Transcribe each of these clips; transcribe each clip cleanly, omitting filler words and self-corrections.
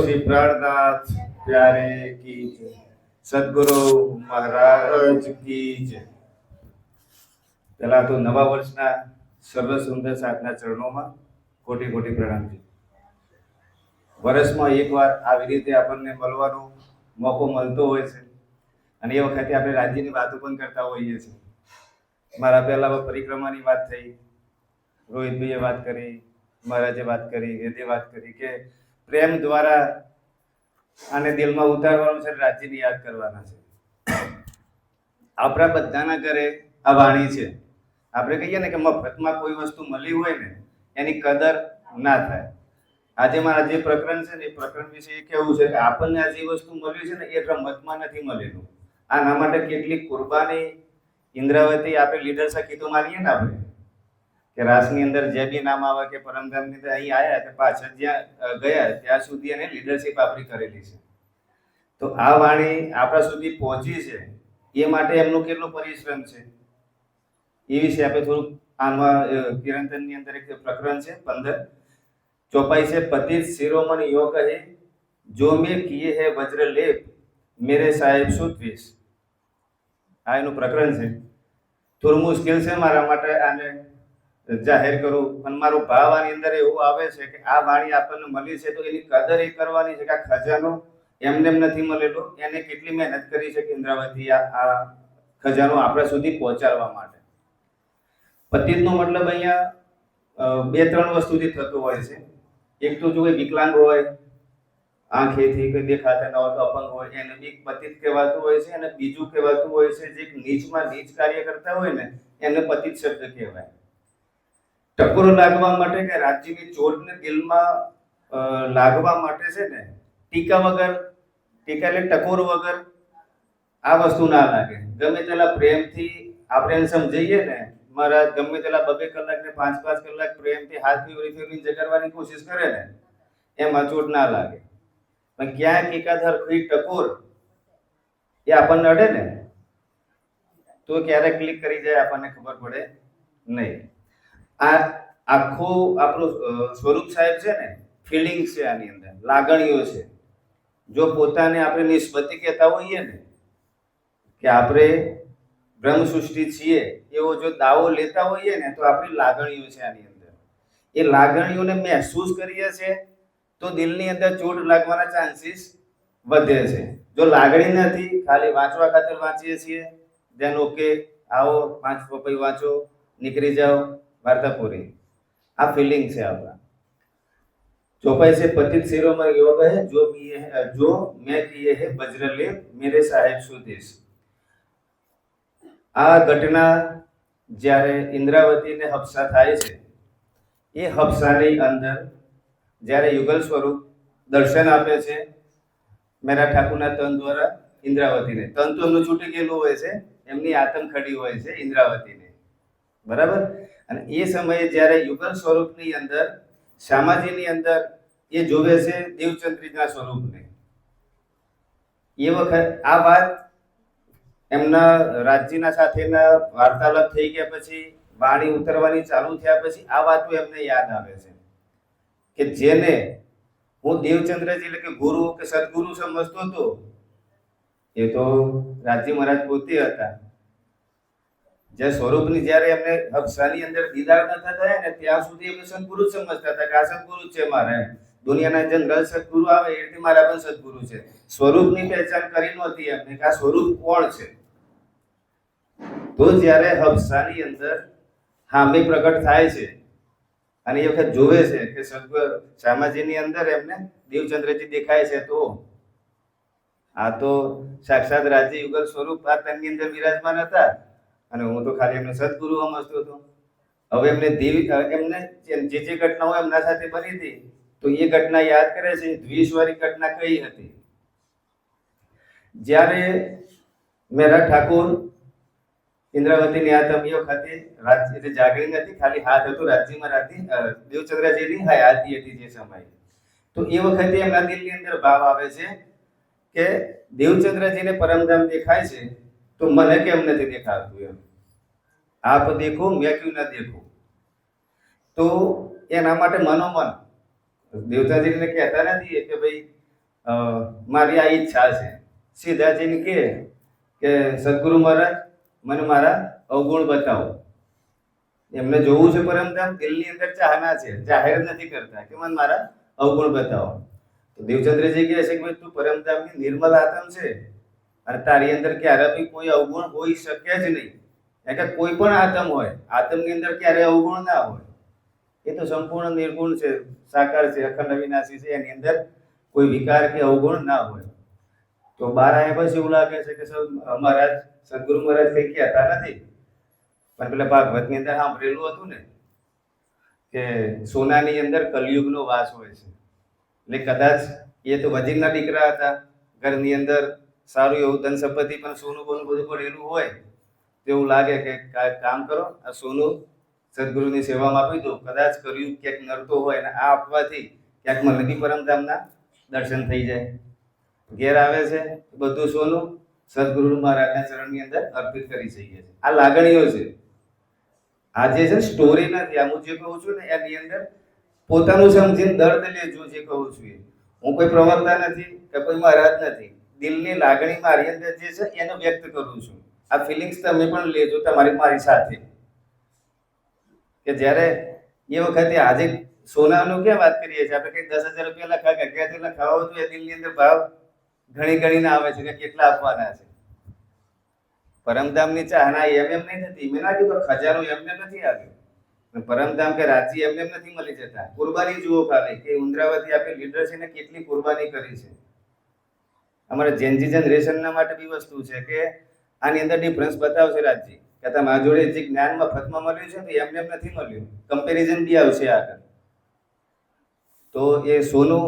શ્રી પ્રાણનાથ પ્યારે કી જય. સદગુરુ મહારાજ કી જય. પહેલા તો નવા વર્ષના સર્વ સુંદર સાધના ચરણોમાં કોટી કોટી પ્રણામ છે. વર્ષમાં એકવાર આવી રીતે આપણને મળવાનો મોકો મળતો હોય છે અને એ વખતે આપણે રાજ્યની વાતો પણ કરતા હોઈએ છીએ. મારા પહેલા પરિક્રમાની વાત થઈ, રોહિતભાઈએ વાત કરી, મહારાજે વાત કરી, વેદે વાત કરી કે પ્રેમ દ્વારા આને દિલમાં ઉતારવાનું છે, રાજ્યને યાદ કરવાના છે. આપણા બધાના ઘરે આ વાણી છે. આપણે કહીએ ને કે મફતમાં કોઈ વસ્તુ મળી હોય ને એની કદર ના થાય. આજે મારા જે પ્રકરણ છે ને એ પ્રકરણ વિશે એ કેવું છે કે આપણને આ જે વસ્તુ મળી છે ને એ રમતમાં નથી મળેલું. આના માટે કેટલીક કુરબાની ઇન્દ્રાવતી આપણે લીડર સખી તો માનીએ ને આપણે કે રાસની અંદર જે બી નામ આવે કે પરમધામની અંદર અહીં આવ્યા કે પાછળ જ્યાં ગયા ત્યાં સુધી એને લીડરશિપ આપણી કરેલી છે. તો આ વાણી આપણા સુધી પહોંચી છે એ માટે એમનો કેટલો પરિશ્રમ છે એ વિશે આપણે થોડુંક આમાં કિરણની અંદર એક પ્રકરણ છે 15 ચોપાઈ છે પતિત શિરોમણિ યો કહે જો મેં કિએ હે વજ્ર લેપ મેરે સાહેબ સુદ્વેશ. આ એનું પ્રકરણ છે. થોડું મુશ્કેલ છે મારા માટે આને જાહેર કરું, પણ મારો ભાવ આની અંદર એવું આવે છે કે આ વાણી આપણને મળી છે તો એની કદર એ કરવાની છે કે આ ખજાનો એમને એમ નથી મળેલો. એને કેટલી મહેનત કરી છે કે ઇન્દ્રાવતી આ ખજાનો આપણા સુધી પહોંચાડવા માટે. પતિતનો મતલબ અહીંયા બે ત્રણ વસ્તુથી થતો હોય છે. એક તો જો એ વિકલાંગ હોય, આંખેથી કોઈ દેખાતા ન હોય તો અપંગ હોય એને બી પતિત કહેવાતું હોય છે. અને બીજું કહેવાતું હોય છે જે નીચમાં નીચ કાર્ય કરતા હોય ને એને પતિત શબ્દ કહેવાય. ટકોરો લાગવા માટે કે રાજ્યની ચોટને દિલમાં લાગવા માટે છે ને ટીકા વગર, ટીકા એટલે ટકોર વગર આ વસ્તુ ના લાગે. ગમે તેલા પ્રેમથી આપણે એને સમજાઈએ ને મહારાજ, ગમે તેલા 2 કલાક ને 5 કલાક પ્રેમથી હાથ ફેરવી જગાડવાની કોશિશ કરે ને એમાં ચોટ ના લાગે. પણ ક્યાંક એકાધાર કોઈ ટકોર એ આપણને અડે ને તો ક્યારે ક્લિક કરી જાય આપણને ખબર પડે નહીં. આ આખું આપણું સ્વરૂપ સાહેબ છે ને ફિલિંગ છે, આની અંદર લાગણીઓ છે. જો પોતાને આપણે નિસ્બતી કહેતા હોઈએ ને કે આપણે બ્રહ્મ સૃષ્ટિ છીએ એવો જો દાવો લેતા હોઈએ ને તો આપણી લાગણીઓ છે આની અંદર. એ લાગણીઓને મહેસૂસ કરીએ છીએ તો દિલની અંદર ચોટ લાગવાના ચાન્સીસ વધે છે. જો લાગણી નથી, ખાલી વાંચવા ખાતર વાંચીએ છીએ, ધ્યાન ઓકે આવો 5 પપઈ વાંચો નીકળી જાઓ વાર્તા પૂરી. આ ફિલિંગ છે આપણા. ચોપાઈ છે પતિત શિરોમણિ યો કહે જો મેં કિએ હે વજ્ર લેપ મેરે સાહેબ સુદેશ. આ ઘટના જ્યારે ઇન્દ્રાવતીને હબસા થાય છે એ હબસાની અંદર જ્યારે યુગલ સ્વરૂપ દર્શન આપે છે મેરા ઠાકુરના તન દ્વારા ઇન્દ્રાવતીને. તન તો એમનું છૂટી ગયેલું હોય છે, એમની આતમ ખડી હોય છે ઇન્દ્રાવતીને, બરાબર. અને એ સમયે જ્યારે યુગલ સ્વરૂપની અંદર શામાજીની અંદર એ જોવે છે દેવચંદ્રીના સ્વરૂપને. એ વખત આ વાત એમના રાજ્યના સાથેના વાર્તાલાપ થઈ ગયા પછી, વાણી ઉતરવાની ચાલુ થયા પછી આ વાતો એમને યાદ આવે છે કે જેને હું દેવચંદ્રજી એટલે કે ગુરુ કે સદગુરુ સમજતો હતો એ તો રાજ્ય મહારાજ પોતે હતા. જે સ્વરૂપની જ્યારે એમને હબસાની અંદર દીદાર નતા થયા ને ત્યાં સુધી એમને સદગુરુ સમજતા હતા કે આ સદગુરુ છે મારા. દુનિયાના જનરલ સદગુરુ આવે એટલે મારા પણ સદગુરુ છે. સ્વરૂપની પહેચાન કરી નહોતી એમને કે આ સ્વરૂપ કોણ છે. તો જ્યારે હબસાની અંદર હામે પ્રગટ થાય છે અને એ વખત જોવે છે કે શામાજીની અંદર એમને દેવચંદ્રજી દેખાય છે તો આ તો સાક્ષાત રાજ્ય યુગલ સ્વરૂપ આ તનની અંદર બિરાજમાન હતા અને હું તો ખાલી એમને સદગુરુ સમજતો હતો. હવે એમને એમને જે ઘટનાઓ એમના સાથે બની હતી તો એ ઘટના યાદ કરે છે. દ્વેષવાળી ઘટના કઈ હતી? જ્યારે મેરા ઠાકોર ઇન્દ્રાવતીની આતમ એ વખતે રાજ્ય એટલે જાગરી નથી, ખાલી હાથ હતો રાજ્યમાં દેવચંદ્રજીની હયાતી હતી જે સમયે. તો એ વખતે એમના દિલની અંદર ભાવ આવે છે કે દેવચંદ્રજીને પરમધામ દેખાય છે તો મને કેમ નથી દેખાતું એમ. આપ દેખો મેં ક્યું ના દેખું. તો એના માટે મનોમન દેવચંદ્રજીને કહેતા નથી કે ભાઈ મારી આ ઈચ્છા છે. સીધા જઈને કે સદગુરુ મહારાજ મને મારા અવગુણ બતાવો. એમને જોવું છે પરમધામ, દિલની અંદર ચાહના છે, જાહેર નથી કરતા કે મને મારા અવગુણ બતાવો. તો દેવચંદ્રજી કહે છે કે ભાઈ તું પરમધામની નિર્મલ આત્મ છે અને તારી અંદર ક્યારે બી કોઈ અવગુણ હોઈ શકે જ નહીં. કારણ કે કોઈ પણ આત્મ હોય, આત્મની અંદર ક્યારે અવગુણ ના હોય. એ તો સંપૂર્ણ નિર્ગુણ છે, સાકાર છે, અખંડ અવિનાશી છે, એની અંદર કોઈ વિકાર કે અવગુણ ના હોય. તો બાર આવ્યા પછી એવું લાગે છે કે મહારાજ સદગુરુ મહારાજ કઈ કહેતા નથી, પણ પેલા ભાગવતની અંદર સાંભળેલું હતું ને કે સોનાની અંદર કલયુગનો વાસ હોય છે. એટલે કદાચ એ તો વજીરના દીકરા હતા, ઘરની અંદર સારું એવું ધન સંપત્તિ પણ સોનું બોનું બધું પડેલું હોય, તો એવું લાગે કે કામ કરો, આ સોનું સદગુરુની સેવામાં આપી દો, કદાચ કલયુગ ક્યાંક નડતો હોય અને આ આપવાથી ક્યાંક મને બી પરમધામના દર્શન થઈ જાય. ઘેર આવે છે બધું સોનું સદગુરુ મહારાજના ચરણની અંદર અર્પિત કરી શકીએ છીએ. આ લાગણીઓ છે. આ જે છે સ્ટોરી નથી. આ હું જે કહું છું ને એની અંદર પોતાનું સમજીને દર્દ લેજો. જે કહું છું એ હું કોઈ પ્રવક્તા નથી કે કોઈ મહારાજ નથી. દિલની લાગણી મારી અંદર જે છે એને વ્યક્ત કરું છું. આ ફિલિંગ્સ તમે પણ લેજો તમારી મારી સાથે. કે જ્યારે એ વખતે આજે સોનાનું ક્યાં વાત કરીએ છીએ આપણે, કઈ 10,000 રૂપિયા લખા કે 11,000 લખાવો તો એ દિલની અંદર ભાવ ઘણી ઘણીને આવે છે કે કેટલા આપવાના છે. પરમધામની ચાહના એમ નહીં થતી. મેં ના કીધું ખજાનો એમને નથી આવ્યો. પરમધામ કે રાજ્ય એમને નથી મળી જતા. કુરબાની જુઓ ખાલી કે ઇન્દ્રાવતી આપે લીડર છે ને કેટલી કુરબાની કરી છે. અમારા જેનજી જનરેશનના માટે બી વસ્તુ છે કે આની અંદર ડિફરન્સ બતાવશે રાજજી કે તમારા જોડે જે જ્ઞાન મફતમાં મળ્યું છે તો એમને નથી મળ્યું. કમ્પેરિઝન બી આવશે આગળ. તો એ સોનું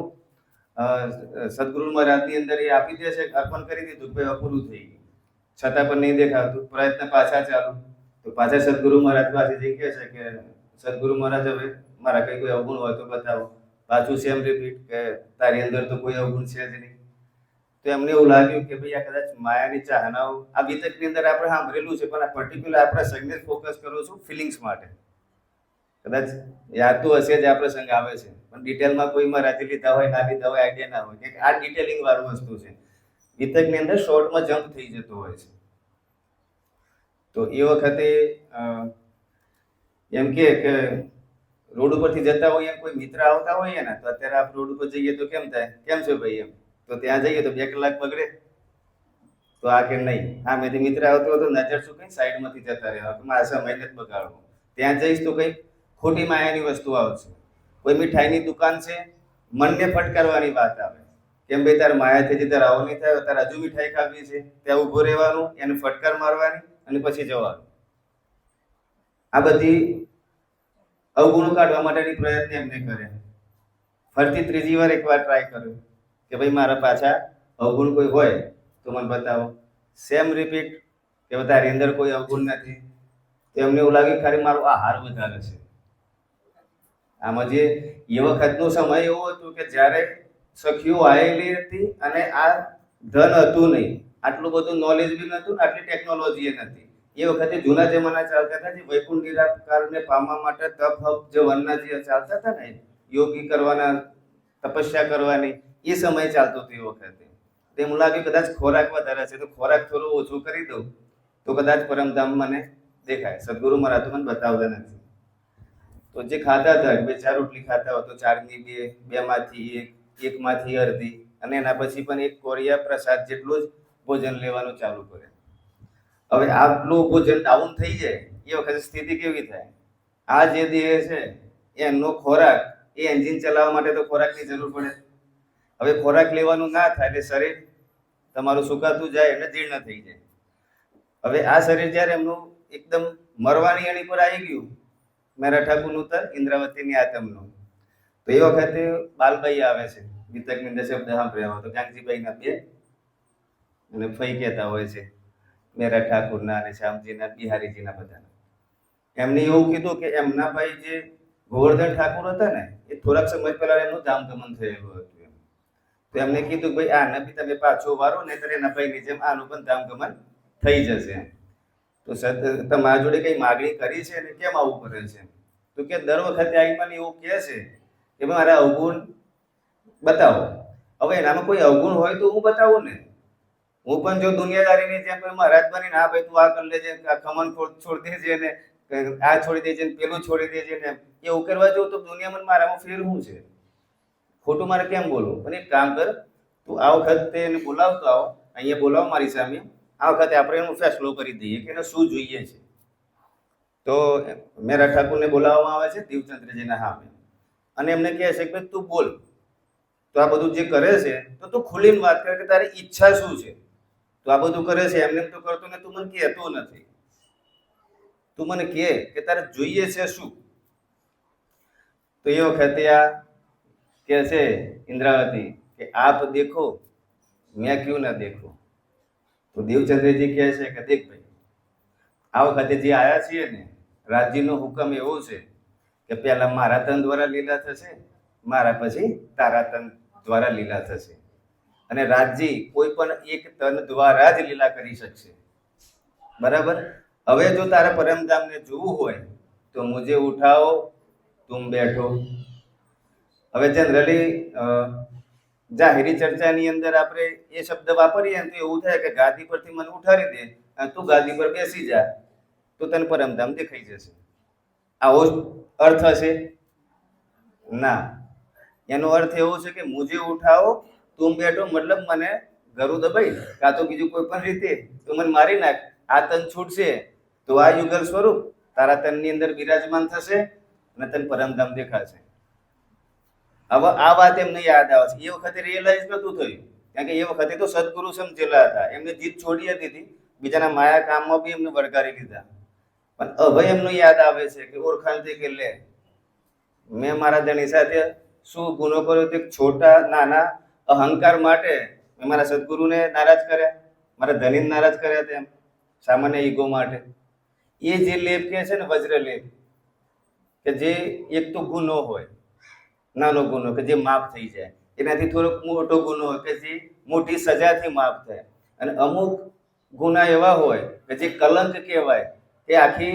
સદગુરુ મહારાજની અંદર એ આપી દે છે, અર્પણ કરી દીધું, ભાઈ પૂરું થઈ ગયું. છતાં પણ નહીં દેખાતું, પ્રયત્ન પાછા ચાલુ. તો પાછા સદગુરુ મહારાજ પાસે જે કહે છે કે સદગુરુ મહારાજ હવે મારા કઈ કોઈ અવગુણ હોય તો બતાવો. પાછું સેમ રિપીટ કે તારી અંદર તો કોઈ અવગુણ છે જ નહીં. તો એમને એવું લાગ્યું કે ભાઈ આ કદાચ માયાની ચાહનાઓ આ વિતકની અંદર આપણે સાંભળેલું છે, પણ આ પર્ટિક્યુલર આપણે સંગીત ફોકસ કરું છું ફિલિંગ્સ માટે. કદાચ યાદ તો હશે જ આ પ્રસંગ આવે છે, પણ ડિટેલમાં કોઈ મરાઠી લીધા હોય ના લીધા હોય આઈડિયા ના હોય કે આ ડિટેલિંગ વાળું વસ્તુ છે. વિતકની અંદર શોર્ટમાં જમ્પ થઈ જતો હોય છે. તો એ વખતે એમ કે રોડ ઉપરથી જતા હોઈએ કોઈ મિત્ર આવતા હોઈએ ને, તો અત્યારે આપણે રોડ ઉપર જઈએ તો કેમ થાય, કેમ છે ભાઈ એમ, તો ત્યાં જઈએ તો 2 કલાક બગડે. તો આ કે નહીં, આ મેથી મિત્ર આવતો હતો નજર શું કઈ સાઈડમાંથી જતા રહેવા, મારા સમય નથી બગાડવો. ત્યાં જઈશ તો કઈ ખોટી માયાની વસ્તુ આવશે. કોઈ મીઠાઈની દુકાન છે, મનને ફટકારવાની વાત આવે કેમ ભાઈ તારે માયાથી તારે આવો નહીં થાય, તારે હજુ મીઠાઈ ખાવી છે, ત્યાં ઊભો રહેવાનું, એને ફટકાર મારવાની અને પછી જવાનું. આ બધી અવગુણો કાઢવા માટેની પ્રયત્ન એમને કરે. ફરીથી ત્રીજી વાર એકવાર ટ્રાય કર્યો કે ભાઈ મારા પાછા અવગુણ કોઈ હોય તો મને બતાવો. સેમ રિપીટ કે તારી અંદર કોઈ અવગુણ નથી. તો એમને એવું લાગ્યું ખાલી મારો આહાર વધારે છે. આમાં જે એ વખતનો સમય એવો હતો કે જ્યારે સખીઓ આવેલી હતી અને આ ધન હતું નહીં, આટલું બધું નોલેજ બી નતું, આટલી ટેકનોલોજી નથી. એ વખતે જૂના જમાના ચાલતા હતા જે વૈકુંઠ નિરાકારને પામવા માટે તપ હપ જે વનના જે ચાલતા હતા ને, યોગી કરવાના, તપસ્યા કરવાની, એ સમય ચાલતો હતો એ વખતે. તેમ લાગ્યું કદાચ ખોરાક વધારે છે તો ખોરાક થોડો ઓછો કરી દઉં તો કદાચ પરમધામ મને દેખાય. સદગુરુ મહારાજ તો મને બતાવતા નથી. તો જે ખાતા હતા 2-4 રોટલી ખાતા હોય તો 4ની 2, 2માંથી 1, 1માંથી અડધી, અને એના પછી પણ 1 કોરિયા પ્રસાદ જેટલું જ ભોજન લેવાનું ચાલુ કરે. હવે આટલું ભોજન ડાઉન થઈ જાય એ વખતે સ્થિતિ કેવી થાય? આ જે દેહ છે એનો ખોરાક, એ એન્જિન ચલાવવા માટે તો ખોરાકની જરૂર પડે. હવે ખોરાક લેવાનું ના થાય એટલે શરીર તમારું સુકાતું જાય અને જીર્ણ થઈ જાય. હવે આ શરીર જ્યારે એમનું એકદમ મરવાની અણી પર આવી ગયું, મેરા ઠાકુરનું તર ઇન્દ્રાવતીની આતમનું, તો એ વખતે બાલભાઈ આવે છે. વિતકની અંદર શબ્દ સાંભળ્યા તો ગાંધીભાઈના 2 અને ફઈ કહેતા હોય છે, મેરા ઠાકુરના અને શ્યામજીના, બિહારીજીના બધાના. એમને એવું કીધું કે એમના ભાઈ જે ગોવર્ધન ઠાકુર હતા ને, એ થોડાક સમય પહેલા એમનું ધામગમન થયેલું હતું. તો એમને કીધું ભાઈ આને બી તમે પાછો વારો, નહીતર એના ભાઈની જેમ આનું પણ ધામગમન થઈ જશે. તો તમારા જોડે કઈ માગણી કરી છે ને કેમ આવું કરે છે? તો કે દર વખતે આવીને મને એવું કહે છે કે મારા અવગુણ બતાવો. હવે એનામાં કોઈ અવગુણ હોય તો હું બતાવું ને. હું પણ જો દુનિયાદારીની જેમ કોઈ મહારાજ બનીને હા ભાઈ તું આ કરી લેજે, આ ખમણ છોડી દેજે ને આ છોડી દેજે ને પેલું છોડી દેજે ને એવું કરવા જવું તો દુનિયામાં મારામાં ફેર શું છે? ખોટું મારે કેમ બોલવું? પણ એક કામ કર, તું આ વખતે એને બોલાવતો આવો, અહીંયા બોલાવો મારી સામે, આ વખતે આપણે એનો ફેસલો કરી દઈએ કે એને શું જોઈએ છે. તો મેરા ઠાકુરને બોલાવવામાં આવે છે દીવચંદ્રજીના સામે અને એમને કહે છે કે તું બોલ. તો આ બધું જે કરે છે તો તું ખુલીને વાત કરે કે તારી ઈચ્છા શું છે. તો આ બધું કરે છે એમને તો કરતો ને તું મને કહેતો નથી. તું મને કહે કે તારે જોઈએ છે શું. તો એ વખતે આ કે છે ઇન્દ્રાવતી કે આપ દેખો મેં ક્યું ના દેખો. તો દેવચંદ્રજી કહે છે કે દેખ ભાઈ, આ વખતે જે આયા છીએ ને, રાજ્યનો હુકમ એવો છે કે પહેલા મારા તન દ્વારા લીલા થશે, મારા પછી તારા તન દ્વારા લીલા થશે. અને રાજ્ય કોઈ પણ એક તન દ્વારા જ લીલા કરી શકશે. બરાબર? હવે જો તારે પરમધામને જોવું હોય તો મુજે ઉઠાવો તુમ બેઠો. હવે જનરલી જાહેરી ચર્ચાની અંદર આપણે એ શબ્દ વાપરીએ તો એવું થાય કે ગાદી પરથી મને ઉઠાડી દે અને તું ગાદી પર બેસી જા તો તને પરમધામ દેખાઈ જશે. આવો અર્થ હશે? ના. એનો અર્થ એવો છે કે મુજે ઉઠાવો તું બેઠો, મતલબ મને ગરું દબાઈ કાં તો બીજું કોઈ પણ રીતે તો મને મારી નાખ, આ તન છૂટશે તો આ યુગલ સ્વરૂપ તારા તનની અંદર બિરાજમાન થશે અને તને પરમધામ દેખાશે. હવે આ વાત એમને યાદ આવે છે. એ વખતે રિયલાઇઝ નતું થયું, કારણ કે એ વખતે તો સદગુરુ સમજેલા હતા, એમને જીત છોડી હતી, બીજાના માયા કામમાં બી એમને વળગારી લીધા. પણ હવે એમનું યાદ આવે છે કે ઓળખાણથી કે લે મેં મારા ધણી સાથે શું ગુનો કર્યો? તે છોટા નાના અહંકાર માટે મેં મારા સદગુરુને નારાજ કર્યા, મારા ધણીને નારાજ કર્યા તેમ સામાન્ય ઈગો માટે. એ જે લેપ કે છે ને વજ્ર લેપ, કે જે એક તો ગુનો હોય, નાનો ગુનો કે જે માફ થઈ જાય, એનાથી થોડોક મોટો ગુનો હોય કે જે મોટી સજાથી માફ થાય, અને અમુક ગુના એવા હોય કે જે કલંક કહેવાય કે આખી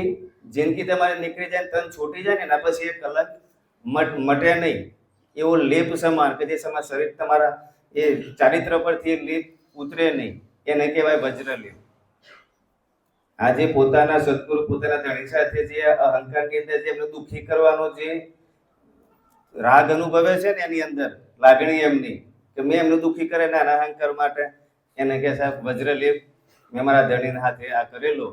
જિંદગી તમારે નીકળી જાય, તન છૂટી જાય ને એના પછી એ કલંક મટે નહીં. એવો લેપ સમાન કે જે સમાન શરીર તમારા એ ચારિત્ર પરથી લેપ ઉતરે નહીં, એને કહેવાય વજ્રલેપ. આજે પોતાના સદગુરુ પોતાના ધણી સાથે જે અહંકારની અંદર જે એમને દુઃખી કરવાનો જે રાગ અનુભવે છે ને એની અંદર લાગણી એમની કે મેં એમને દુઃખી કરે નાના અહંકાર માટે, એને કહે સાહેબ વજ્રલેપ મેં મારા ધણીના હાથે આ કરેલો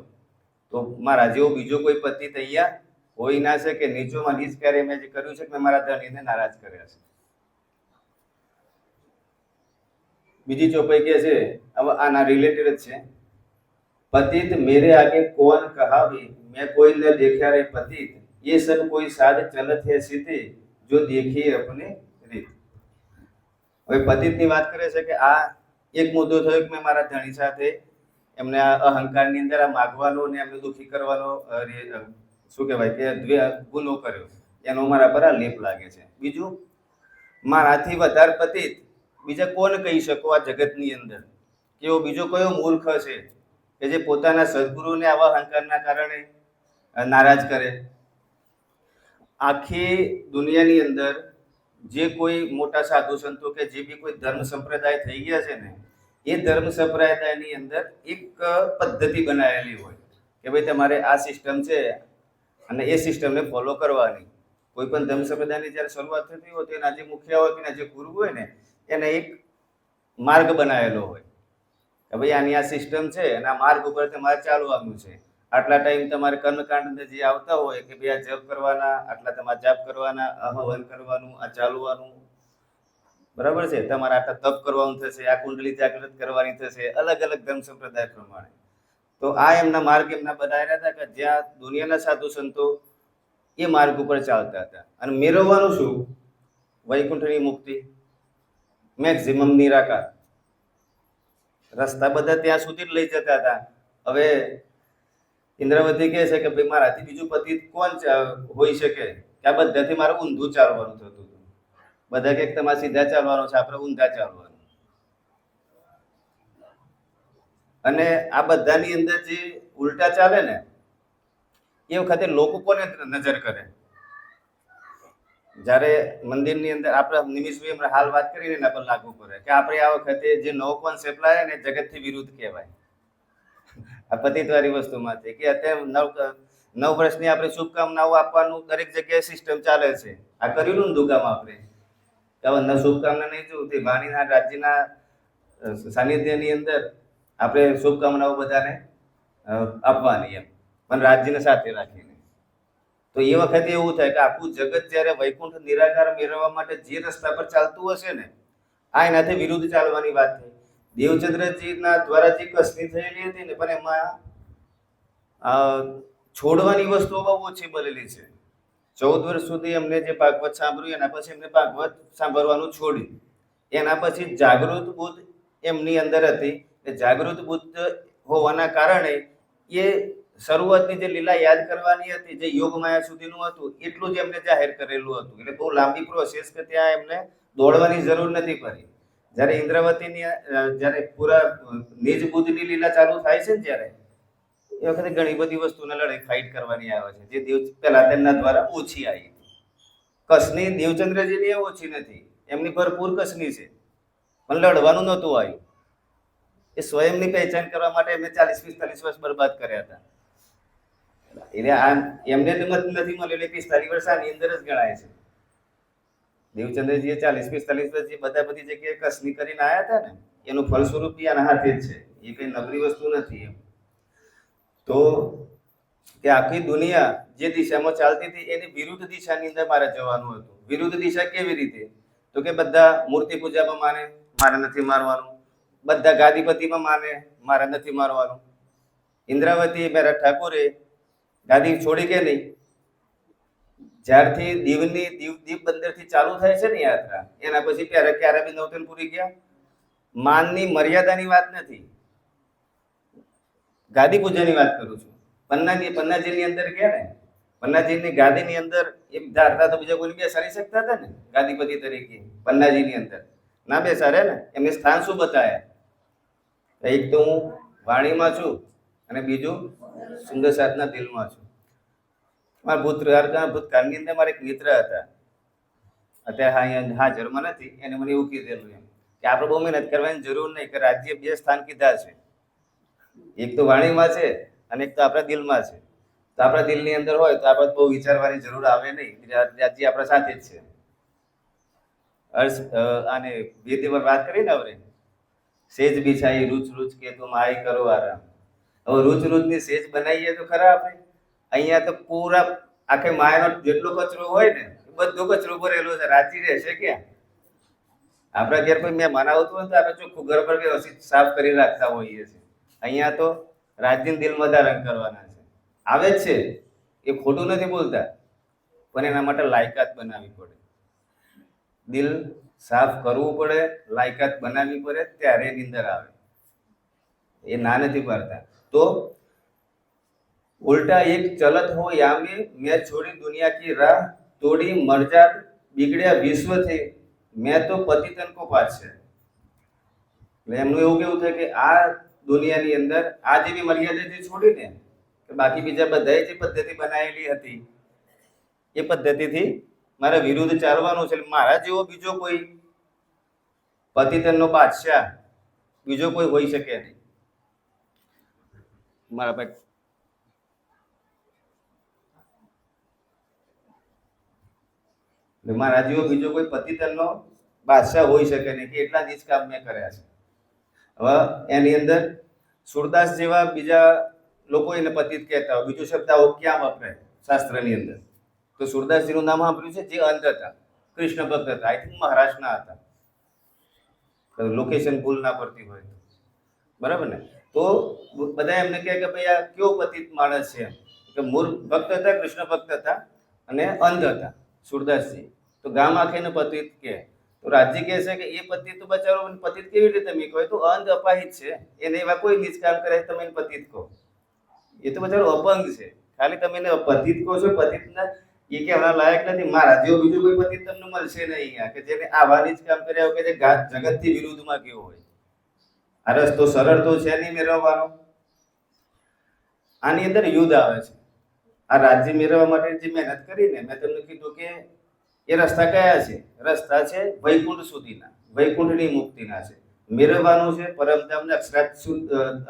તો મારા જેવો બીજો કોઈ પતિ તૈયાર હોય ના શકે. નીચોમાં નીચ કાર્ય મેં જે કર્યું છે કે મેં મારા ધણીને નારાજ કર્યા છે. બીજી ચોપાઈ કે છે, હવે આના રિલેટેડ જ છે, पतित मेरे आगे कौन कहावे मैं कोई न देखा रे पतित ये सब कोई साध चलत है सीते जो देखिए अपने રીત. હવે પતિતની વાત કરે છે કે આ એક મુદ્દો થયો કે મેં મારા ધણી સાથે એમને આ અહંકારની અંદર આ માગવાનો ને એમને દુઃખી કરવાનો શું કહેવાય કે ગુનો કર્યો, એનો મારા પર આ લેપ લાગે છે. બીજું, મારાથી વધારે પતિત બીજા કોણ કહી શકો આ જગતની અંદર? કેવો બીજો કયો મૂર્ખ છે કે જે પોતાના સદગુરુને આવા અહંકારના કારણે નારાજ કરે? આખી દુનિયાની અંદર જે કોઈ મોટા સાધુ સંતો કે જે બી કોઈ ધર્મ સંપ્રદાય થઈ ગયા છે ને, એ ધર્મ સંપ્રદાયની અંદર એક પદ્ધતિ બનાવેલી હોય કે ભાઈ તમારે આ સિસ્ટમ છે અને એ સિસ્ટમને ફોલો કરવાની. કોઈ પણ ધર્મ સંપ્રદાયની જ્યારે શરૂઆત થતી હોય તો એના જે મુખ્ય હોય કે જે ગુરુ હોય ને એને એક માર્ગ બનાવેલો હોય કે ભાઈ આની આ સિસ્ટમ છે અને આ માર્ગ ઉપર તમારે ચાલવાનું છે. આટલા ટાઈમ તમારે કર્મકાંડ જે આવતા હોય કે ભાઈ આ જપ કરવાના, આટલા તમારે જાપ કરવાના, હવન કરવાનું, આ ચાલવાનું, બરાબર છે, તમારે આટલા તપ કરવાનું થશે, આ કુંડલી જાગૃત કરવાની થશે, અલગ અલગ ધર્મ સંપ્રદાય પ્રમાણે. તો આ એમના માર્ગ એમના બનાવેલા હતા કે જ્યાં દુનિયાના સાધુ સંતો એ માર્ગ ઉપર ચાલતા હતા. અને મેળવવાનું શું? વૈકુંઠની મુક્તિ, મેક્સિમમ નિરાકાર. રસ્તા બધા ત્યાં સુધી જ લઈ જતા હતા. હવે ઇન્દ્રાવતી કહે છે કે ભાઈ મારાથી બીજું પતિ કોણ હોઈ શકે કે આ બધાથી મારે ઊંધું ચાલવાનું થતું હતું. બધા કે તમારે સીધા ચાલવાનું છે, આપણે ઊંધા ચાલવાનું. અને આ બધાની અંદર જે ઉલટા ચાલે ને એ વખતે લોકો કોને નજર કરે? જ્યારે મંદિરની અંદર આપણે નિમિષભાઈ હમણાં હાલ વાત કરીને એના પર લાગુ પડે કે આપણે આ વખતે જે નવો કોન્સેપ્ટ લાવ્યા ને જગતથી વિરુદ્ધ કહેવાય. આ પતિતવાળી વસ્તુમાંથી કે અત્યારે નવ વર્ષની આપણે શુભકામનાઓ આપવાનું દરેક જગ્યાએ સિસ્ટમ ચાલે છે. આ કર્યું ને દુકામાં આપણે હવે શુભકામના નહીં જોવું તે વાણીના રાજ્યના સાનિધ્યની અંદર આપણે શુભકામનાઓ બધાને આપવાની એમ પણ રાજ્યને સાથે રાખીને. તો એ વખતે એવું થાય કે આખું જગત જ્યારે વૈકુંઠ નિરાકાર મેળવવા માટે જે રસ્તા પર ચાલતું હશે ને આ એનાથી વિરુદ્ધ ચાલવાની વાત થઈ. દેવચંદ્રજીના દ્વારા જે કસની થયેલી હતી ને પણ એમાં છોડવાની વસ્તુઓ બહુ ઓછી બનેલી છે. 14 વર્ષ સુધી એમને જે ભાગવત સાંભળ્યું એના પછી એમને ભાગવત સાંભળવાનું છોડ્યું. એના પછી જાગૃત બુદ્ધ એમની અંદર હતી. એ જાગૃત બુદ્ધ હોવાના કારણે એ શરૂઆતની જે લીલા યાદ કરવાની હતી જે યોગ માયા સુધીનું હતું એટલું જ એમને જાહેર કરેલું હતું. એટલે બહુ લાંબી પ્રોસેસ કે ત્યાં એમને દોડવાની જરૂર નથી પડી. જ્યારે ઇન્દ્રાવતીની જ્યારે પૂરા નિજ બુદ્ધની લીલા ચાલુ થાય છે ને જ્યારે એ વખતે ઘણી બધી વસ્તુને લડાઈ ફાઇટ કરવાની આવે છે જે દેવ પહેલા તેમના દ્વારા ઓછી આવી. કસની દેવચંદ્રજીની એ ઓછી નથી, એમની ભરપૂર કસની છે પણ લડવાનું નહોતું આવ્યું. એ સ્વયંની પહેચાન કરવા માટે એમને 40-45 વર્ષ બરબાદ કર્યા હતા. એટલે આ એમને મત નથી મળેલી 45 વર્ષ આની અંદર જ ગણાય છે. દેવચંદ્રજીએ 40-45 વર્ષ જે બધી જગ્યાએ કસની કરીને આવ્યા હતા ને એનું ફલસ્વરૂપ આના હાથે જ છે. એ કઈ નબળી વસ્તુ નથી એમ. તો કે આખી દુનિયા જે દિશામાં ચાલતી હતી એની વિરુદ્ધ દિશાની અંદર મારે જવાનું હતું. વિરુદ્ધ દિશા કેવી રીતે? તો કે બધા મૂર્તિ પૂજામાં માને, મારે નથી મારવાનું. બધા ગાદીપતિમાં માને, મારે નથી મારવાનું. ઇન્દ્રાવતી મેરા ઠાકોરે ગાદી છોડી કે નહીં. જ્યારથી દીવ બંદરથી ચાલુ થાય છે ને યાત્રા એના પછી ક્યારે બી નવતનપુરી ગયા. માનની મર્યાદાની વાત નથી, ગાદી પૂજાની વાત કરું છું. પન્નાજીની અંદર ગયા ને, પન્નાજીની ગાદીની અંદર એક ધારતા તો બીજા કોઈ બેસાડી શકતા હતા ને ગાદીપતિ તરીકે. પન્નાજીની અંદર ના બેસાડે ને. એમને સ્થાન શું બતાવ્યા? એક તો હું વાણીમાં છું અને બીજું સુંદર સાધના દિલમાં છું. મારા ભૂતકાળની અંદર મારા એક મિત્ર હતા, અત્યારે અહીંયા હાજરમાં નથી. એને મને એવું કીધેલું એમ કે આપણે બહુ મહેનત કરવાની જરૂર નહીં, કે રાજ્ય 2 સ્થાન કીધા છે. એક તો વાણીમાં છે અને એક તો આપણા દિલમાં છે. તો આપણા દિલની અંદર હોય તો આપણે બહુ વિચારવાની જરૂર આવે નહીં. રાજ્ય આપણા સાથે જ છે. આને વેદી વાત કરીને હવે સેજ બિછાઈ રૂચ રૂચ કે તું આઈ કરો આરામ. હવે રૂચ રૂચની સેજ બનાવીએ તો ખરા આપણે. અહીંયા તો પૂરા આખે માયાનો જેટલો કચરો હોય ને બધો કચરો ભરેલો છે. રાજી રહેશે ક્યાં? આપણા ઘેર કોઈ મહેમાન આવતું હોય તો આપણે ચોખ્ખું ઘર પર વ્યવસ્થિત સાફ કરી રાખતા હોઈએ છીએ. અહીંયા તો રાજ્યના દિલમાં ધારણ કરવાના છે. આવે જ છે, એ ખોટું નથી બોલતા, પણ એના માટે લાયકાત બનાવવી પડે. દિલ સાફ કરવું પડે, લાયકાત બનાવવી પડે, ત્યારે નિંદર આવે. એ ના નથી પાડતા. તો उल्टा एक चलत हो यामे मैं छोड़ी दुनिया की राह तोड़ी मरजाद बिगड़्या विश्व थे मैं तो पतितन को पाछे. એમનું એવું કેવું થાય કે આ દુનિયાની અંદર આ જેવી મર્યાદા જે છોડીને કે બાકી બીજા બધાએ જે પદ્ધતિ બનાવેલી હતી એ પદ્ધતિથી મારે વિરુદ્ધ ચાલવાનું છે. મારા જેવો બીજો કોઈ પતિતનનો બાદશાહ બીજો કોઈ હોઈ શકે નહીં. મારા ભાઈ મારા જેવો બીજો કોઈ પતિતનનો બાદશાહ હોઈ શકે નહીં કે એટલા જ કામ મેં કર્યા છે. હવે એની અંદર સુરદાસ જેવા બીજા લોકો એને પતિત કહેતા હોય. બીજો શબ્દ આવો ક્યાં વપરાય શાસ્ત્રની અંદર? તો સુરદાસજીનું નામ સાંભળ્યું છે, જે અંધ હતા, કૃષ્ણ ભક્ત હતા. આઈ થિંક મહારાષ્ટ્રના હતા, લોકેશન ભૂલ ના પડતી હોય તો. બરાબર ને? તો બધા એમને કહે કે ભાઈ આ કેવો પતિત માણસ છે. કે મૂળ ભક્ત હતા, કૃષ્ણ ભક્ત હતા અને અંધ હતા સુરદાસજી. તો ગામ આખેને પતિત કે. તો રાજ્ય કહે છે કે એ પતિત તો બચારો પતિત કેવી રીતે તમે કહો? તો અંધ અપાહિત છે, એને એવા કોઈ નીચ કામ કરે તમે એને પતિત કહો? એ તો બચારો અપંગ છે. ખાલી તમે એને પતિત કહો છો. પતિતના એ કહેવા લાયક નથી. મારા જેવો બીજો કોઈ પતિત તમને મળશે નહીં અહીંયા કે જેને આવા નીચ કામ કર્યા કે જે જગતથી વિરુદ્ધમાં કેવો હોય. આ રસ્તો સરળ તો છે નહીં મેળવવાનો. આની અંદર યુદ્ધ આવે છે. આ રાજ્ય મેળવવા માટે જે મહેનત કરીને મેં તમને કીધું કે એ રસ્તા કયા છે? રસ્તા છે વૈકુંઠ સુધીના, વૈકુંઠની મુક્તિના છે. મેળવવાનું છે પરમધામને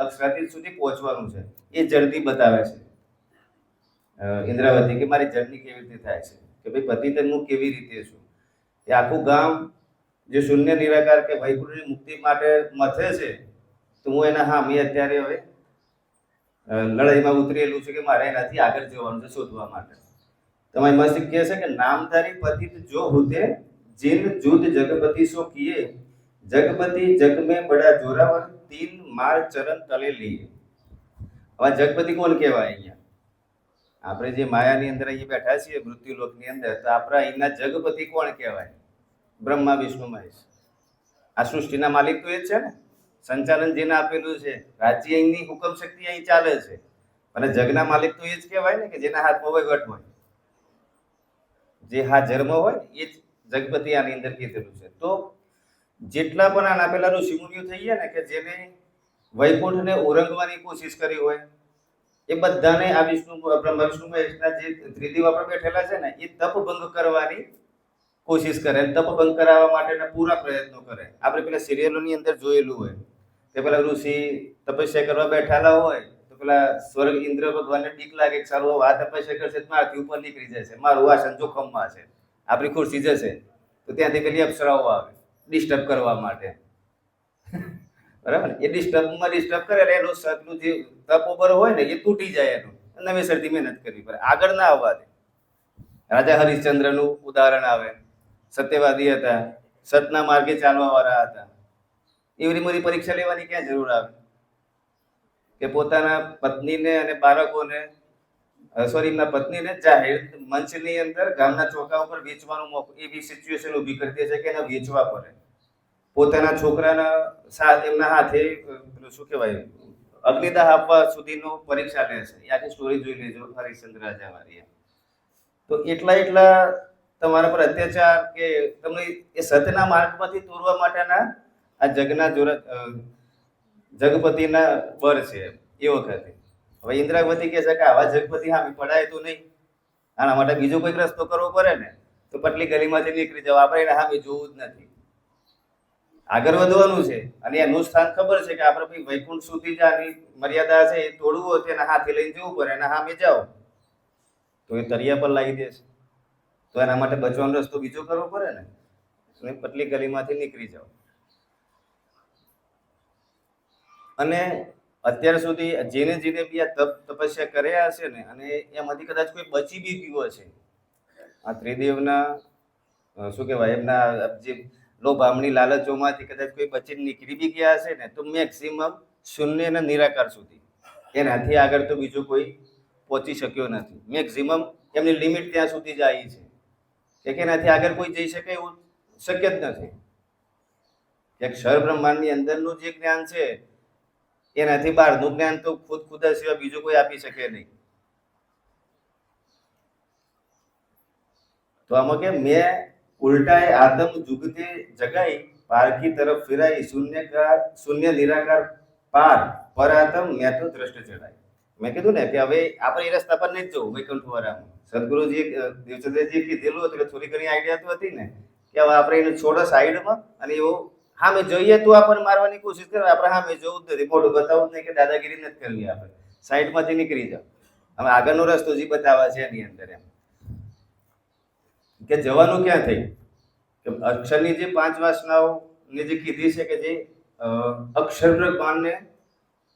અક્ષરાતીત સુધી પહોંચવાનું છે. એ જર્ની બતાવે છે ઇન્દ્રાવતી, કે મારી જર્ની કેવી રીતે થાય છે, કે ભાઈ પતિતન હું કેવી રીતે છું. એ આખું ગામ જે શૂન્ય નિરાકાર કે વૈકુંઠની મુક્તિ માટે મથે છે, તો હું એના હામી અત્યારે હવે લડાઈમાં ઉતરેલું છે કે મારે એનાથી આગળ જવાનું છે શોધવા માટે. તમારી મસ્તી કહે છે કે નામધારી પતિત જો હોતે जिन जुद जगपति सो किए जगपति जग में बड़ा जोरावर तीन मार चरण तले लिए. હવે જગપતિ કોણ કહેવાય? અહીંયા આપણે જે માયાની અંદર અહીં બેઠા છીએ મૃત્યુલોકની અંદર, તો આપણા અહીંના જગપતિ કોણ કહેવાય? બ્રહ્મા વિષ્ણુ મહેશ. આ સૃષ્ટિના માલિક તો એ જ છે ને, સંચાલન જેને આપેલું છે, રાજ્ય અહીંની હુકમ શક્તિ અહીં ચાલે છે, અને જગના માલિક તો એ જ કહેવાય ને, કે જેના હાથમાં વહીવટ હોય, જે હાજરમાં હોય એ જ જગપતિ આની અંદર કીધેલું છે. તો જેટલા પણ આના પેલા ઋષિમુનિઓ થઈ ગયા ને, કે જેને વૈકુંઠને ઓરંગવાની કોશિશ કરી હોય, એ બધાને આ બ્રહ્મા વિષ્ણુ મહેશના જે ત્રિદેવ આપણે બેઠેલા છે ને, એ તપ ભંગ કરવાની કોશિશ કરે, તપ ભંગ કરાવવા માટેના પૂરા પ્રયત્નો કરે. આપણે પેલા સિરિયલોની અંદર જોયેલું હોય કે પેલા ઋષિ તપસ્યા કરવા બેઠેલા હોય, તો પેલા સ્વર્ગ ઇન્દ્ર ભગવાનને બીક લાગે કે સારું આ તપસ્યા કરશે તો મારાથી ઉપર નીકળી જશે, મારું આસન જોખમમાં છે, આપણી ખુરશી જશે, તો ત્યાંથી પેલી અપ્સરાઓ આવે ડિસ્ટર્બ કરવા માટે. બરાબર? એ ડિસ્ટર્બ કરે એટલે એનું સતનું જે તપ ઉપર હોય ને, એ તૂટી જાય, એનું નવેસરથી મહેનત કરવી પડે, આગળ ના આવવા દે. રાજા હરિશ્ચંદ્રનું ઉદાહરણ આવે. સત્યવાદી હતા, સતના માર્ગે ચાલવા વાળા હતા. એવી મોટી પરીક્ષા લેવાની ક્યાં જરૂર આવે? કે પોતાના પત્નીને અને બાળકોને એમના પત્નીને જાહેર મંચની અંદર ગામના ચોકા ઉપર વેચવાનું એવી સિચ્યુએશન ઊભી કરી દે છે કે એને વેચવા પડે. પોતાના છોકરાના સાથ એમના હાથે શું કહેવાય અગ્નિદાહ આપવા સુધીનો પરીક્ષા લે છે. એ આખી સ્ટોરી જોઈ લેજો હરિશ્ચંદ્ર રાજા વાળી. તો એટલા તમારા પર અત્યાચાર કે તમને એ સત્યના માર્ગમાંથી તોડવા માટેના આ જગના જગપતિના બર છે એ વખતે. હવે ઇન્દ્રાવતી કહે છે કે આવા જગપતિ હામી પડાય તો નહીં, આના માટે બીજો કોઈક રસ્તો કરવો પડે ને, તો પટલી ગલીમાંથી નીકળી જાવ, આપણે એને હામી જોવું જ નથી, આગળ વધવાનું છે. અને એનું સ્થાન ખબર છે કે આપણે ભાઈ વૈકુંઠ સુધી જ આની મર્યાદા છે, એ તોડવું હોય તો એના હાથે લઈને જવું પડે, એના હામે જાઓ તો એ તરિયા પર લાવી દેશે. તો એના માટે બચવાનો રસ્તો બીજો કરવો પડે ને, અને પટલી ગલીમાંથી નીકળી જાઓ. અને અત્યાર સુધી જેને બી આ તપસ્યા કર્યા હશે ને, અને એમાંથી કદાચ કોઈ બચી બી ગયું હશે, આ ત્રિદેવના શું કહેવાય એમના જે લોભામણી લાલચોમાંથી કદાચ કોઈ બચીને નીકળી બી ગયા હશે ને, તો મેક્સિમમ શૂન્ય અને નિરાકાર સુધી, એનાથી આગળ તો બીજો કોઈ પહોંચી શક્યો નથી. મેક્સિમમ એમની લિમિટ ત્યાં સુધી જ આવી છે કે એનાથી આગળ કોઈ જઈ શકે એવું શક્ય જ નથી. એક ક્ષર બ્રહ્માંડની અંદરનું જે જ્ઞાન છે, એનાથી બહારનું જ્ઞાન તો ખુદા સિવાય બીજું કોઈ આપી શકે નહીં. તો આમાં કે મેં ઉલટાએ આદમ જુગતે જગાઈ પારકી તરફ ફિરાઈ શૂન્ય નિરાકાર પાર પર આતમ મેં તો દ્રષ્ટ ચડાય. મેં કીધું ને કે હવે આપણે એ રસ્તા પર નહીં જ જવું વૈકુંઠ વાળામાં. સદગુરુજી દેવચંદ્રજી કીધેલું હતું એટલે થોડી ઘણી આઈડિયા તો હતી ને કે હવે આપણે એને છોડો સાઈડમાં, અને એવું સામે જોઈએ તો આપણને મારવાની કોશિશ કરે, આપણે સામે જોવું જ નથી, મોઢું બતાવવું જ નહીં, કે દાદાગીરી નથી કરવી, આપણે સાઈડમાંથી નીકળી જાવ. હવે આગળનો રસ્તો જે બતાવે છે એની અંદર એમ કે જવાનું ક્યાં થઈ, કે અક્ષરની જે 5 વાસનાઓની જે કીધી છે, કે જે અક્ષર ભગવાનને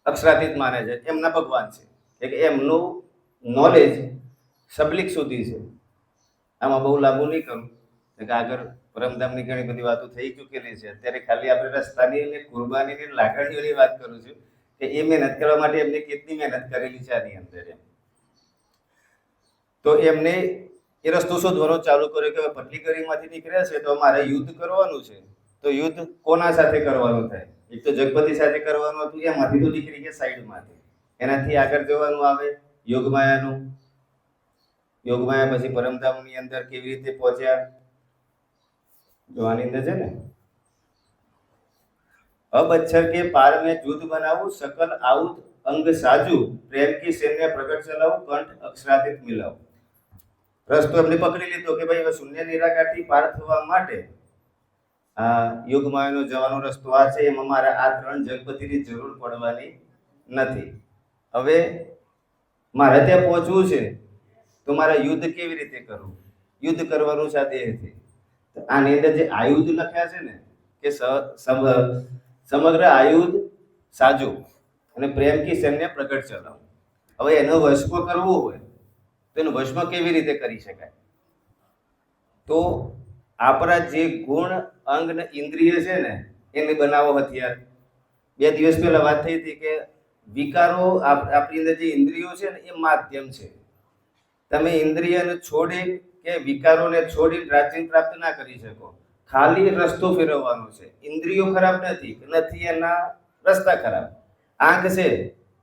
અક્ષરાતીત માને છે, એમના ભગવાન છે, કે એમનું નોલેજ સબલિક સુધી છે. આમાં બહુ લાંબુ નહીં કરું, કે આગળ પરમધામની ઘણી બધી વાતો થઈ ચૂકેલી છે. અત્યારે ખાલી આપણે રસ્તાની અને કુરબાનીની લાગણીઓની વાત કરું છું, કે એ મહેનત કરવા માટે એમને કેટલી મહેનત કરેલી છે આની અંદર એમ. તો એમને એ રસ્તો શોધવાનો ચાલુ કર્યો કે પટલી ગલીમાંથી નીકળ્યા છે તો અમારે યુદ્ધ કરવાનું છે. તો યુદ્ધ કોના સાથે કરવાનું થાય? એક તો જગપતિ સાથે કરવાનું હતું, એમાંથી તો નીકળી ગયા સાઈડમાંથી. એનાથી આગળ જવાનું આવે યોગમાયાનું. યોગમાયા પછી પરમધામની અંદર કેવી રીતે પહોંચ્યા જોવાની અંદર છે ને, अब अक्षर के पार में युद्ध बनाऊं सकल आउत अंग साजू प्रेम की सैन्य प्रकट चलाऊं कंठ अक्षरातीत मिलाऊं. રસ્તો એમને પકડી લીધો કે ભાઈ હવે શૂન્ય નિરાકારથી પાર થવા માટે આ યુગમાયાનો જવાનો રસ્તો આ છે, એમાં મારે આ 3 જગપતિની જરૂર પડવાની નથી. હવે મારે ત્યાં પહોંચવું છે તો મારે યુદ્ધ કેવી રીતે કરવું? યુદ્ધ કરવાનું છે આ દેહથી. આની અંદર જે આયુધ લખ્યા છે ને કે સમગ્ર આયુધ સાજો અને પ્રેમ કી સૈન્ય પ્રગટ ચલાવો. હવે એનો વશમાં કરવો હોય તો એનો વશમાં કેવી રીતે કરી શકાય? તો આપણા જે ગુણ અંગ ને ઇન્દ્રિય છે ને એને બનાવો હથિયાર. 2 દિવસ પહેલા વાત થઈ હતી કે વિકારો આપણી અંદર જે ઇન્દ્રિયો છે ને એ માધ્યમ છે. તમે ઇન્દ્રિયને છોડી કે વિકારોને છોડી રાજ્ય પ્રાપ્ત ના કરી શકો. ખાલી રસ્તો ફેરવવાનો છે. ઇન્દ્રિયો ખરાબ નથી એના રસ્તા ખરાબ. આંખ છે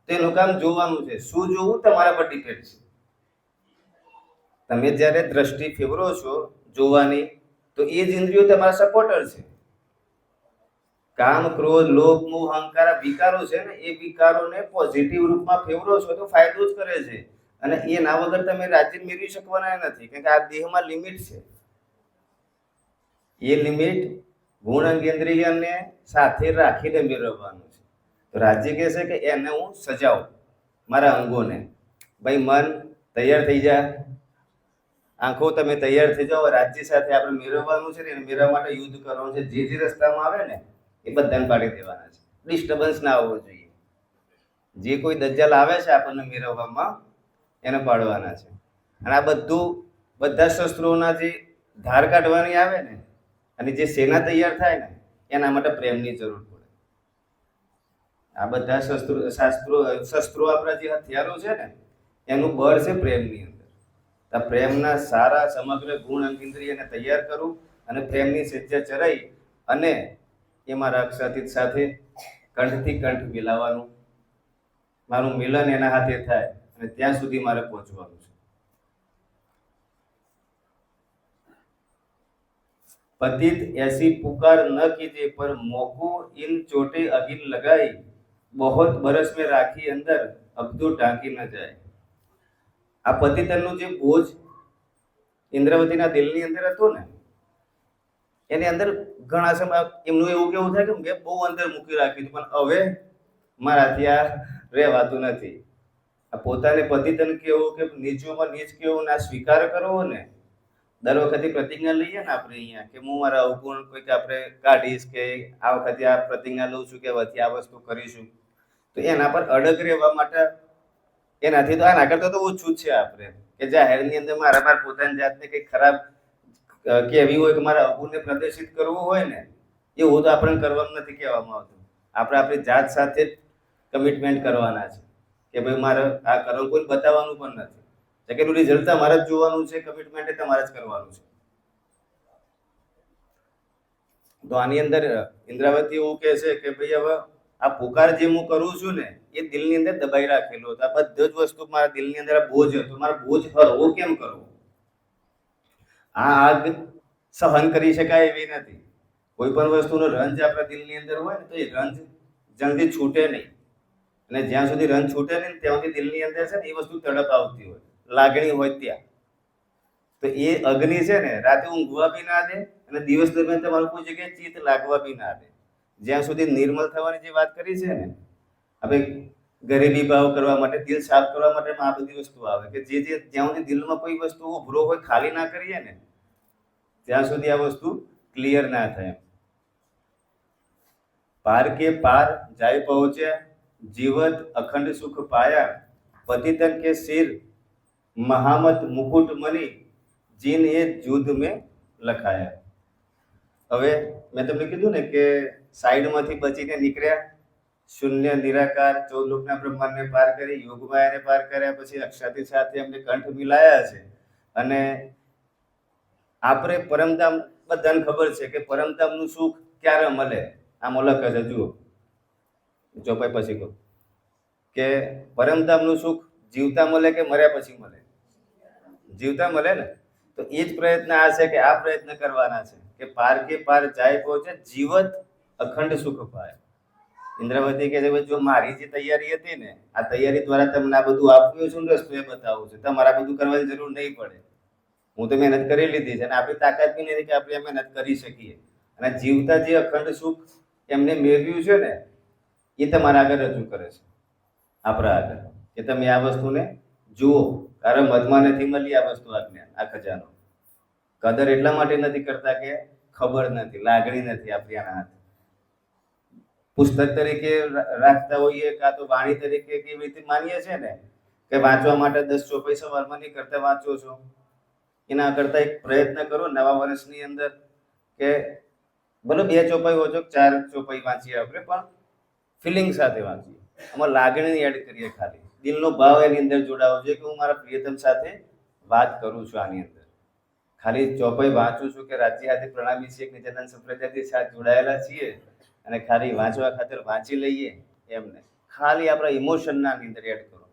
તેનું કામ જોવાનું છે. શું જોવું તમારા પર ડિપેન્ડ છે. તમે જ્યારે દ્રષ્ટિ ફેરવો છો જોવાની તો એ જ ઇન્દ્રિયો તમારા સપોર્ટર છે. કામ, ક્રોધ, લોભ, મોહ, અહંકાર વિકારો છે ને એ વિકારોને પોઝિટિવ રૂપમાં ફેરવો છો તો ફાયદો જ કરે છે. અને એના વગર તમે રાજ્ય મેળવી શકવાના નથી, કારણ કે આ દેહમાં લિમિટ છે. એ લિમિટ ગુણ અંગેન્દ્રિયને સાથે રાખીને મેળવવાનું છે. તો રાજ્ય કહે છે કે એને હું સજાવું મારા અંગોને. ભાઈ મન તૈયાર થઈ જા, આંખો તમે તૈયાર થઈ જાઓ. રાજ્ય સાથે આપણે મેળવવાનું છે ને એને મેળવવા માટે યુદ્ધ કરવાનું છે. જે રસ્તામાં આવે ને એ બધાને પાડી દેવાના છે. ડિસ્ટર્બન્સ ના આવવો જોઈએ. જે કોઈ દજ્જાલ આવે છે આપણને મેળવવામાં એને પાડવાના છે. અને આ બધા શસ્ત્રોના જે ધાર કાઢવાની આવે ને અને જે સેના તૈયાર થાય ને એના માટે પ્રેમની જરૂર પડે. આ બધા શસ્ત્રો આપણા જે હથિયારો છે ને એનું બળ છે પ્રેમની અંદર. આ પ્રેમના સારા સમગ્ર ગુણ અંગેન્દ્રિયને તૈયાર કરું અને પ્રેમની સજ્જા ચરાઈ અને એ મારા અક્ષાતીત સાથે કંઠથી કંઠ મિલાવવાનું. મારું મિલન એના હાથે થાય અને ત્યાં સુધી મારે પહોંચવાનું છે. पतित ऐसी पुकार न कीजिए पर मोको इन चोटे अगिन लगाई बहुत बरस में राखी अंदर अब तो ટાંકી ન જાય. આ પતિતનનું જે બોજ ઇન્દ્રવતીના દિલની અંદર હતો ને એની અંદર ઘણા સમય એમનું એવું કેવું થાય કે મેં બહુ અંદર મૂકી રાખ્યું હતું પણ હવે મારાથી આ રહેવાતું નથી. આ પોતાને પતિતન કેવું કે નીચોમાં નીચ કેવું ના સ્વીકાર કરવો ને. દર વખતે પ્રતિજ્ઞા લઈએ ને આપણે અહીંયા કે હું મારા અવગુણ કોઈક આપણે કાઢીશ કે આ વખતે આ પ્રતિજ્ઞા લઉં છું કે વચ્ચે આ વસ્તુ કરીશું, તો એના પર અડગ રહેવા માટે એનાથી તો આના કરતા તો ઓછું જ છે. આપણે કે જાહેરની અંદર મારા પોતાની જાતને કંઈક ખરાબ કહેવી હોય કે મારા અવગુણને પ્રદર્શિત કરવું હોય ને એવું તો આપણે કરવાનું નથી કહેવામાં આવતું. આપણે આપણી જાત સાથે જ કમિટમેન્ટ કરવાના છે કે ભાઈ મારે આ કરવું, કોઈ બતાવવાનું પણ નથી. સેકન્ડ રિઝલ્ટ તમારે જ જોવાનું છે, કમિટમેન્ટ તમારે જ કરવાનું છે. તો આની અંદર ઇન્દ્રાવતી એવું કહે છે કે ભાઈ હવે આ પુકાર જે હું કરું છું ને એ દિલની અંદર દબાઈ રાખેલો હતો. આ બધો જ વસ્તુ મારા દિલની અંદર બોજ હતો. મારો બોજ હળવો કેમ કરવો? આ આગ સહન કરી શકાય એવી નથી. કોઈ પણ વસ્તુનો રંજ આપણા દિલની અંદર હોય ને તો એ રંજ જલ્દી છૂટે નહીં. અને જ્યાં સુધી રંજ છૂટે નહીં ત્યાં સુધી દિલની અંદર છે ને એ વસ્તુ તડપ આવતી હોય, લાગણી હોય ત્યાં. તો એ અગ્નિ છે ને રાતે ઊંઘવા બી ના દે અને દિવસ દરમિયાન તમારું કોઈ જગ્યાએ ચિત્ત લાગવા બી ના દે. જ્યાં સુધી નિર્મળ થવાની જે વાત કરી છે ને આપણે ગરીબી ભાવ કરવા માટે, દિલ સાફ કરવા માટે આ બધી વસ્તુ આવે કે જે જ્યાં સુધી દિલમાં કોઈ વસ્તુ ઉભરો હોય ખાલી ના કરીએ ને ત્યાં સુધી આ વસ્તુ ક્લિયર ના થાય. પાર કે પાર જાય પહોંચ્યા, જીવત અખંડ સુખ પાયા, પતિતન કે સિર મહામત મુકુટ મની, જીન એ યુદ્ધ મેં લખાયા. હવે મેં તમને કીધું ને કે સાઈડમાંથી બચીને નીકળ્યા, શૂન્ય નિરાકાર 14 લોકના બ્રહ્માંડને પાર કરી, યોગમાયાને પાર કર્યા, પછી અક્ષાતી સાથે એમને કંઠ મિલાયા છે. અને આપણે પરમધામ બધાને ખબર છે કે પરમધામનું સુખ ક્યારે મળે. આમ લખે છે, જુઓ ચોપાઈ પછી કહું કે પરમધામનું સુખ જીવતા મળે કે મર્યા પછી મળે? જીવતા મળે ને. તો એ જ પ્રયત્ન આ છે કે આ પ્રયત્ન કરવાના છે કે પાર કે પાર જાય પહોંચે, જીવત અખંડ સુખ પાય. ઇન્દ્રાવતી કહે છે જો મારી જે તૈયારી હતી ને આ તૈયારી દ્વારા તમને આ બધું આપ્યું છે ને રસ્તો એ બતાવું છે, તમારે આ બધું કરવાની જરૂર નહીં પડે. હું તો મહેનત કરી લીધી છે અને આપણી તાકાત બી નથી કે આપણે આ મહેનત કરી શકીએ. અને જીવતા જે અખંડ સુખ એમને મેળવ્યું છે ને એ તમારા આગળ રજૂ કરે છે, આપણા આગળ, કે તમે આ વસ્તુને જુઓ. કારણ મધમાં નથી મળી આ વસ્તુ, આ જ્ઞાન, આ ખજાનો. કદર એટલા માટે નથી કરતા કે ખબર નથી, લાગણી નથી આપણી આના હાથે. પુસ્તક તરીકે રાખતા હોઈએ કાં તો વાણી તરીકે કેવી રીતે માનીએ છીએ ને કે વાંચવા માટે 10 ચોપાઈ સવારમાં નહીં કરતા વાંચો છો, એના કરતા એક પ્રયત્ન કરો નવા વર્ષની અંદર કે ભલે 2 ચોપાઈ વાંચો, 4 ચોપાઈ વાંચીએ આપણે, પણ ફિલિંગ સાથે વાંચીએ. આમાં લાગણી એડ કરીએ, ખાલી દિલનો ભાવ એની અંદર જોડાવો જોઈએ કે હું મારા પ્રિયતમ સાથે વાત કરું છું. આની અંદર ખાલી ચોપાઈ વાંચું છું કે રાજ્ય સાથે પ્રણામી છીએ, નિત્યાનંદ સંપ્રદાયથી સાથે જોડાયેલા છીએ અને ખાલી વાંચવા ખાતર વાંચી લઈએ એમને. ખાલી આપણા ઇમોશનના અંદર એડ કરો.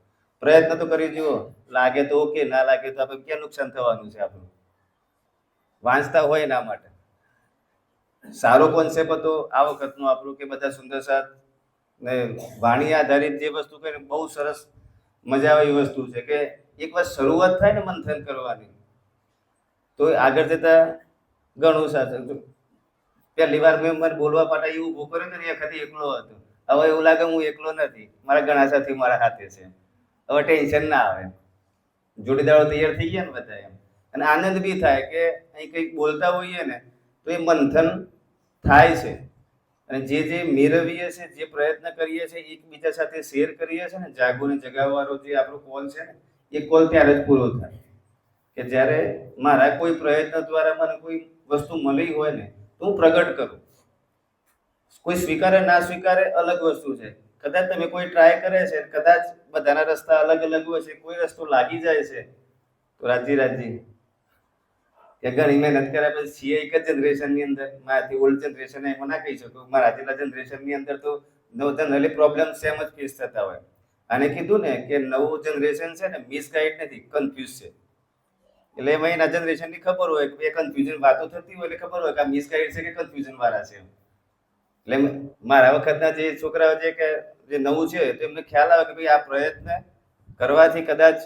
પ્રયત્ન તો કરી જુઓ, લાગે તો ઓકે, ના લાગે તો આપણે ક્યાં નુકસાન થવાનું છે આપણું? વાંચતા હોય એના માટે સારો કોન્સેપ્ટ હતો આ વખતનો આપણું કે બધા સુંદર સાથ ને વાણી આધારિત જે વસ્તુ કરીને બહુ સરસ મજા આવે એવી વસ્તુ છે કે એક વાર શરૂઆત થાય ને મંથન કરવાની તો આગળ જતા ઘણું સાચું. પહેલી વાર મેં મને બોલવા માટે એવું ઊભું કર્યું ને એ વખતે એકલો હતો. હવે એવું લાગે હું એકલો નથી, મારા ઘણા સાથી મારા હાથે છે. હવે ટેન્શન ના આવે, જોડીદારો તૈયાર થઈ ગયા ને બધા એમ. અને આનંદ બી થાય કે અહીં કંઈક બોલતા હોઈએ ને તો એ મંથન થાય છે. અને જે મેળવીએ છે, જે પ્રયત્ન કરીએ છીએ, એકબીજા સાથે શેર કરીએ છીએ ને, જાગોને જગાવવાનો જે આપણો કોલ છે ને, એ કોલ ત્યારે જ પૂરો થાય કે જ્યારે મારા કોઈ પ્રયત્ન દ્વારા મને કોઈ વસ્તુ મળી હોય ને તો હું પ્રગટ કરું. કોઈ સ્વીકારે ના સ્વીકારે અલગ વસ્તુ છે. કદાચ તમે કોઈ ટ્રાય કરે છે, કદાચ બધાના રસ્તા અલગ અલગ હોય છે, કોઈ રસ્તો લાગી જાય છે તો રાજી કે ઘણી મહેનત કર્યા પછી છીએ એક જ જનરેશનની અંદર. મારાથી ઓલ્ડ જનરેશન એમાં ના કહી શકું, મારા જેટલા જનરેશનની અંદર તો જનરલી પ્રોબ્લેમ સેમ જ ફેસ થતા હોય. આને કીધું ને કે નવું જનરેશન છે ને મિસગાઈડ નથી, કન્ફ્યુઝ છે. એટલે એમાં એના જનરેશનની ખબર હોય કે કન્ફ્યુઝન વાતો થતી હોય એટલે ખબર હોય કે આ મિસગાઈડ છે કે કન્ફ્યુઝન વાળા છે. એટલે મારા વખતના જે છોકરાઓ છે કે જે નવું છે તો એમને ખ્યાલ આવે કે ભાઈ આ પ્રયત્ન કરવાથી કદાચ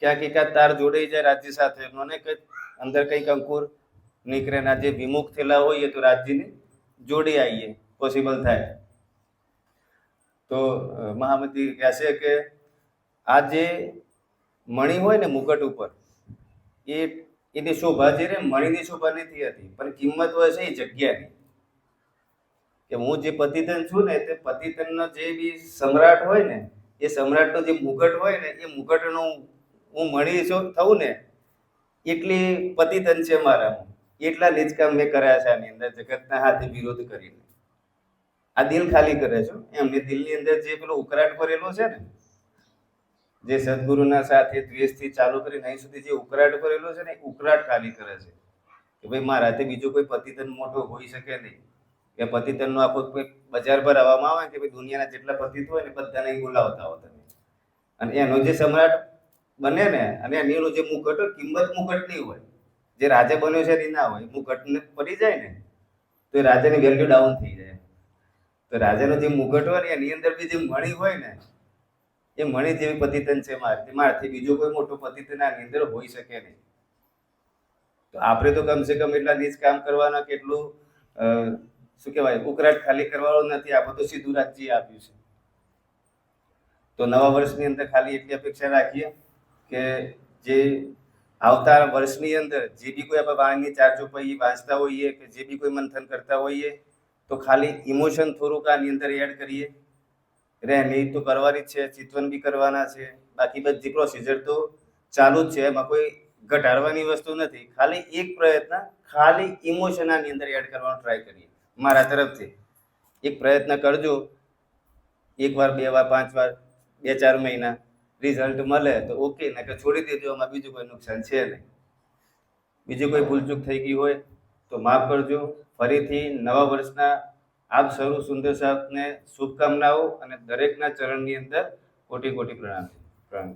ક્યાંક એકાદ તાર જોડાઈ જાય રાજ્ય સાથે, મને કંઈક અંદર કંઈક અંકુર નીકળે ના જે વિમુખ થયેલા હોઈએ તો રાજ્યને જોડી આવીએ, પોસિબલ થાય. તો મહામતી કહેશે કે આ જે મણી હોય ને મુકટ ઉપર, એની શોભા જે રે મણીની શોભા નથી હતી, પણ કિંમત હોય છે એ જગ્યાની. કે હું જે પતિતન છું ને તે પતિતનનો જે બી સમ્રાટ હોય ને એ સમ્રાટનો જે મુકટ હોય ને એ મુકટનો હું મણી થવું ને એટલી પતિતન છે મારામાં. એટલા નીચ કામ મેં કર્યા છે આની અંદર જગતના હાથે વિરોધ કરીને. આ દિલ ખાલી કરે છે એમને. દિલની અંદર જે પેલો ઉકળાટ ભરેલો છે ને, જે સદગુરુના સાથે દ્વેષથી ચાલુ કરીને અહીં સુધી જે ઉકળાટ ભરેલો છે ને, એ ઉકળાટ ખાલી કરે છે કે ભાઈ મારાથી બીજો કોઈ પતિતન મોટો હોઈ શકે નહીં. કે પતિતનનો આખો કોઈ બજાર પર આવવામાં આવે કે ભાઈ દુનિયાના જેટલા પતિત હોય ને બધાને બોલાવતા હો તમે, અને એનો જે સમ્રાટ બને ને અને એનો જે મુકટ હોય, કિંમત મુકટની હોય. જે રાજા બન્યો છે એ ના હોય, મુકટને પડી જાય ને તો એ રાજાની વેલ્યુ ડાઉન થઈ જાય. તો રાજાનો જે મુકટ હોય ને એની અંદર બી જે મણી હોય ને એ મણી જેવી પતિતન છે મારાથી બીજો કોઈ મોટો પતિતન આની અંદર હોઈ શકે નહીં. તો આપણે તો કમસે કમ એટલા નીચ કામ કરવાના, કેટલું શું કહેવાય, ઉકળાટ ખાલી કરવાનો નથી. આપણે તો સીધું રાજ્ય આપ્યું છે. તો નવા વર્ષની અંદર ખાલી એટલી અપેક્ષા રાખીએ કે જે આવતા વર્ષની અંદર જે બી કોઈ આપણે વાણીની 4 ચોપાઈ વાંચતા હોઈએ કે જે બી કોઈ મંથન કરતા હોઈએ તો ખાલી ઇમોશન થોડુંક આની અંદર એડ કરીએ. રહેણી તો કરવાની જ છે, ચિંતન બી કરવાના છે, બાકી બધી પ્રોસિજર તો ચાલુ જ છે, એમાં કોઈ ઘટાડવાની વસ્તુ નથી. ખાલી એક પ્રયત્ન, ખાલી ઇમોશન આની અંદર એડ કરવાનો ટ્રાય કરીએ. મારા તરફથી એક પ્રયત્ન કરજો, 1 વાર 2 વાર 5 વાર 2-4 મહિના રિઝલ્ટ મળે તો ઓકે, ને કે છોડી દેજો, એમાં બીજું કોઈ નુકસાન છે નહીં. બીજી કોઈ ભૂલચૂક થઈ ગઈ હોય તો માફ કરજો. ફરીથી નવા વર્ષના આપ સર્વ સુંદર સાથને શુભકામનાઓ અને દરેકના ચરણની અંદર કોટી કોટી પ્રણામ.